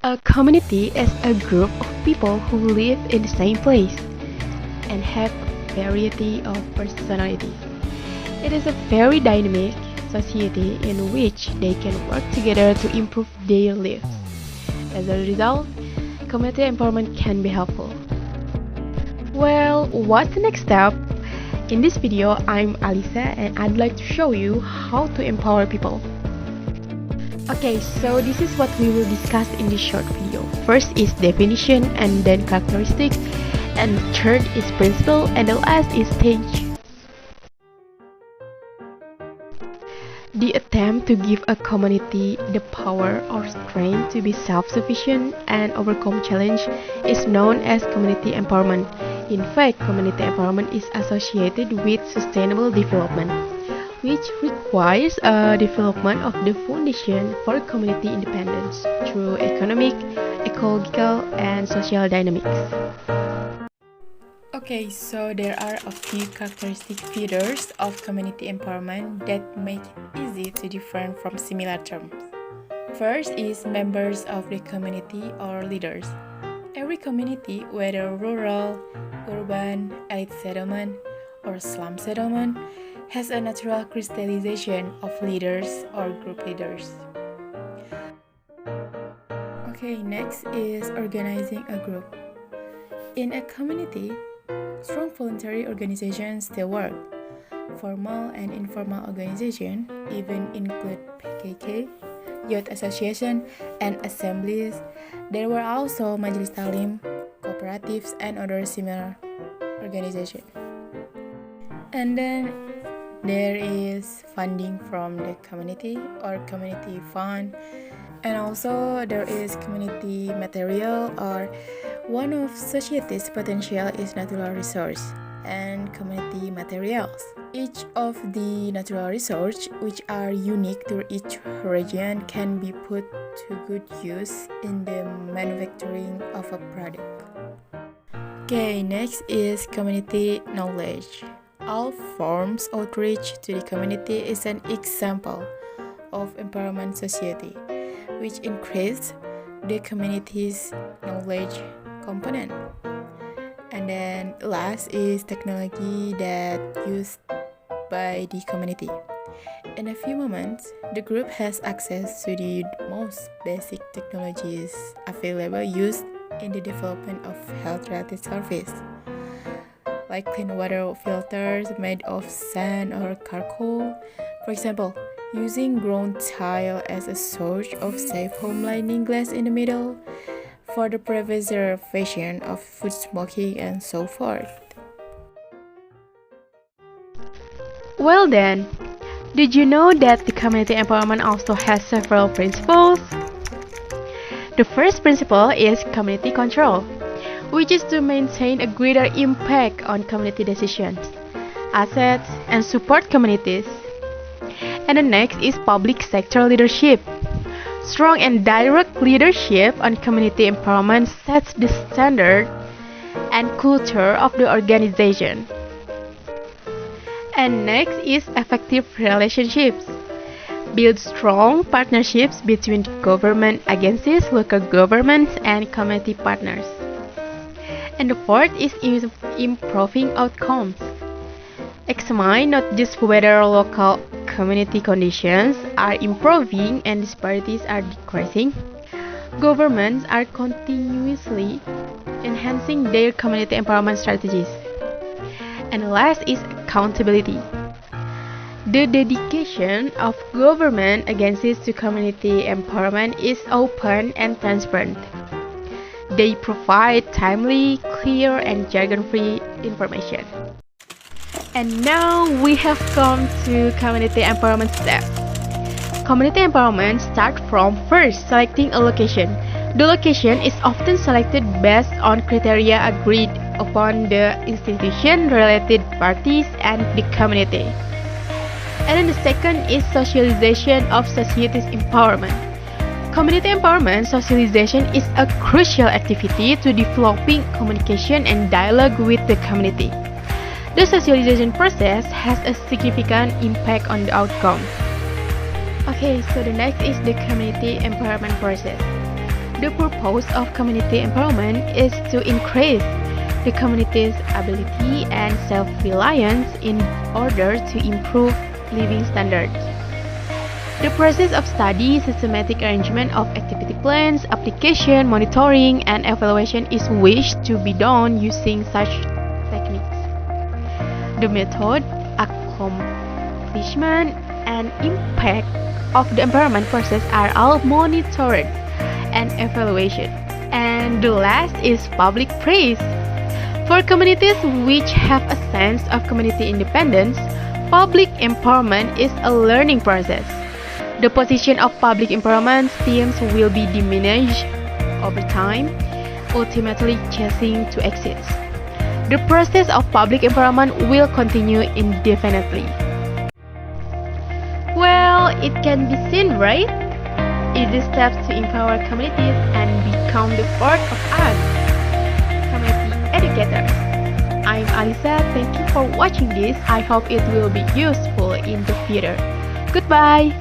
A community is a group of people who live in the same place and have a variety of personalities. It is a very dynamic society in which they can work together to improve their lives. As a result, community empowerment can be helpful. Well, what's the next step? In this video, I'm Alyssa and I'd like to show you how to empower people. Okay, so this is what we will discuss in this short video. First is definition and then characteristics, and third is principle, and the last is stage. The attempt to give a community the power or strength to be self-sufficient and overcome challenge is known as community empowerment. In fact, community empowerment is associated with sustainable development, which requires a development of the foundation for community independence through economic, ecological, and social dynamics. Okay, so there are a few characteristic features of community empowerment that make it easy to different from similar terms. First is members of the community or leaders. Every community, whether rural, urban, elite settlement, or slum settlement, has a natural crystallization of leaders or group leaders. Okay, next is organizing a group. In a community, strong voluntary organizations still work. Formal and informal organizations even include PKK, youth association, and assemblies. There were also majelis talim, cooperatives, and other similar organizations. And then there is funding from the community or community fund, and also there is community material, or one of society's potential is natural resource and community materials. Each of the natural resources, which are unique to each region, can be put to good use in the manufacturing of a product. Okay, next is community knowledge. All forms outreach to the community is an example of empowerment society, which increase the community's knowledge component. And then last is technology that used by the community. In a few moments, the group has access to the most basic technologies available used in the development of health-related service, like clean water filters made of sand or charcoal. For example, using ground tile as a source of safe home lining glass in the middle for the preservation of food smoking and so forth. Well then, did you know that the community empowerment also has several principles? The first principle is community control, which is to maintain a greater impact on community decisions, assets, and support communities. And the next is public sector leadership. Strong and direct leadership on community empowerment sets the standard and culture of the organization. And next is effective relationships. Build strong partnerships between government agencies, local governments, and community partners. And the fourth is improving outcomes. Examine not just whether local community conditions are improving and disparities are decreasing. Governments are continuously enhancing their community empowerment strategies. And last is accountability. The dedication of government agencies to community empowerment is open and transparent. They provide timely, clear, and jargon-free information. And now we have come to community empowerment step. Community empowerment starts from first selecting a location. The location is often selected based on criteria agreed upon the institution, related parties, and the community. And then the second is socialization of society's empowerment. Community empowerment socialization is a crucial activity to developing communication and dialogue with the community. The socialization process has a significant impact on the outcome. Okay, so the next is the community empowerment process. The purpose of community empowerment is to increase the community's ability and self-reliance in order to improve living standards. The process of study, systematic arrangement of activity plans, application, monitoring, and evaluation is wished to be done using such techniques. The method, accomplishment, and impact of the empowerment process are all monitored and evaluation. And the last is public praise. For communities which have a sense of community independence, public empowerment is a learning process. The position of public empowerment teams will be diminished over time, ultimately ceasing to exist. The process of public empowerment will continue indefinitely. Well, it can be seen, right? It is steps to empower communities and become the part of us, community educators. I'm Alyssa. Thank you for watching this. I hope it will be useful in the future. Goodbye.